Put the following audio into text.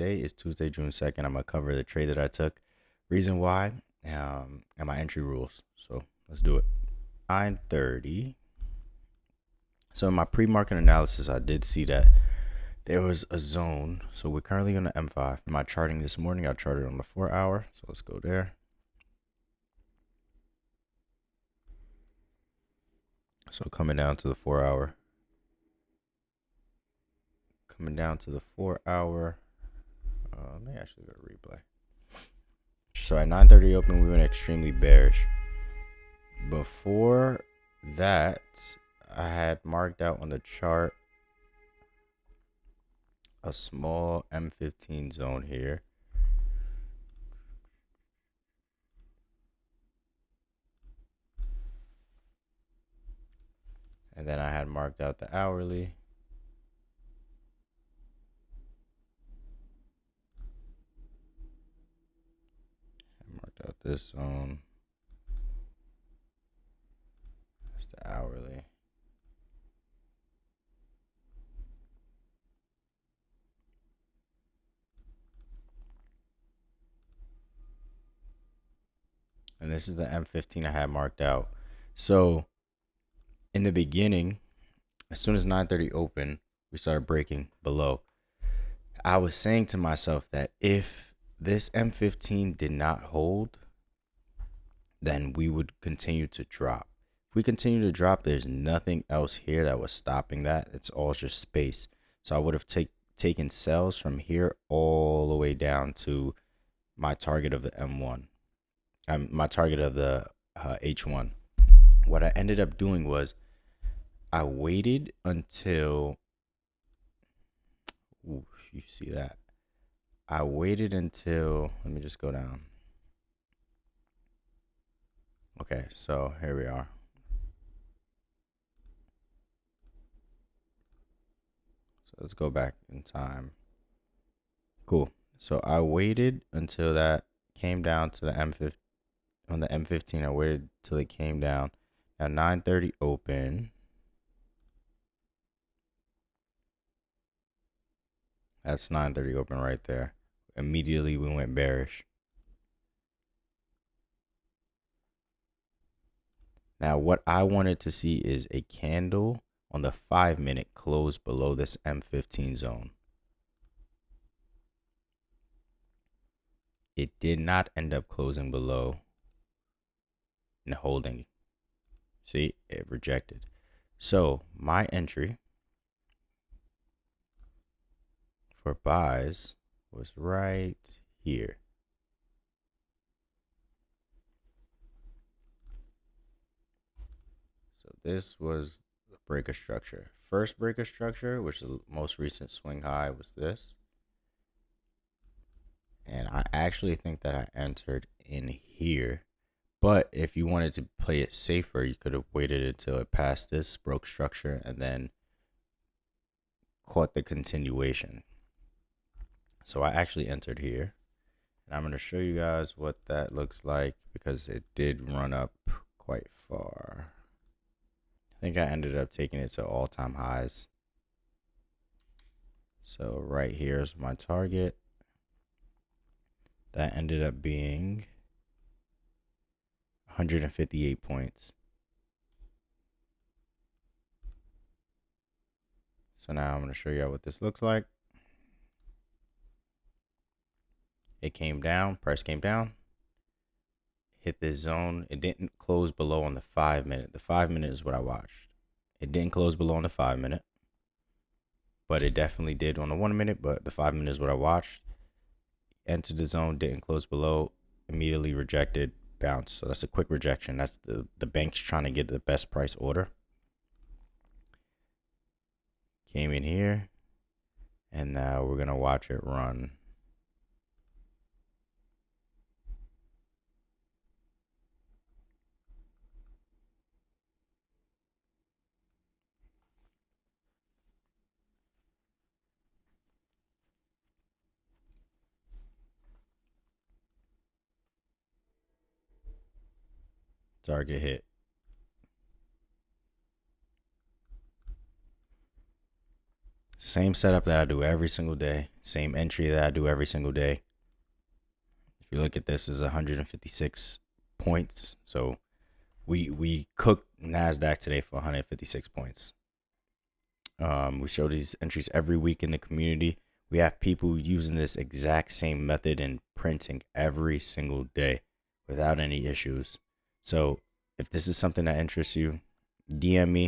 day is Tuesday, June 2nd. I'm gonna cover the trade that I took, reason why, and my entry rules. So let's do it. 9:30. So in my pre-market analysis, I did see that there was a zone. So we're currently on the M5. In my charting this morning, I charted on the 4-hour. So let's go there. So coming down to the 4-hour. Coming down to the 4-hour. Let me actually go to replay. So at 9:30 open, we went extremely bearish. Before that, I had marked out on the chart a small M15 zone here. And then I had marked out the hourly. I marked out this zone. That's the hourly. And this is the M15 I had marked out. So in the beginning, as soon as 9:30 opened, we started breaking below. I was saying to myself that if this M15 did not hold, then we would continue to drop. If we continue to drop, there's nothing else here that was stopping that. It's all just space. So I would have taken sells from here all the way down to my target of the M1. My target of the H1. What I ended up doing was I waited until, ooh, you see that? I waited until, let me just go down. Okay, so here we are. So let's go back in time. Cool. So I waited until that came down to the M15. On the M15, I waited till it came down. Now 9:30 open. That's 9:30 open right there. Immediately we went bearish. Now what I wanted to see is a candle on the 5-minute close below this M15 zone. It did not end up closing below and holding. See, it rejected. So my entry for buys was right here. So this was the breaker structure. First breaker structure, which is the most recent swing high, was this. And I actually think that I entered in here. But if you wanted to play it safer, you could have waited until it passed this, broke structure, and then caught the continuation. So I actually entered here. And I'm going to show you guys what that looks like because it did run up quite far. I think I ended up taking it to all-time highs. So right here is my target. That ended up being 158 points. So now I'm going to show you what this looks like. It came down, price came down, hit this zone. It didn't close below on the 5-minute. The 5-minute is what I watched. It didn't close below on the 5-minute, but it definitely did on the 1-minute. But the 5-minute is what I watched. Entered the zone, didn't close below, immediately rejected, bounced. So that's a quick rejection. That's the bank's trying to get the best price order. Came in here, and now we're gonna watch it run. Target hit. Same setup that I do every single day. Same entry that I do every single day. If you look at this, is 156 points. So we cooked NASDAQ today for 156 points. We show these entries every week in the community. We have people using this exact same method and printing every single day without any issues. So if this is something that interests you, DM me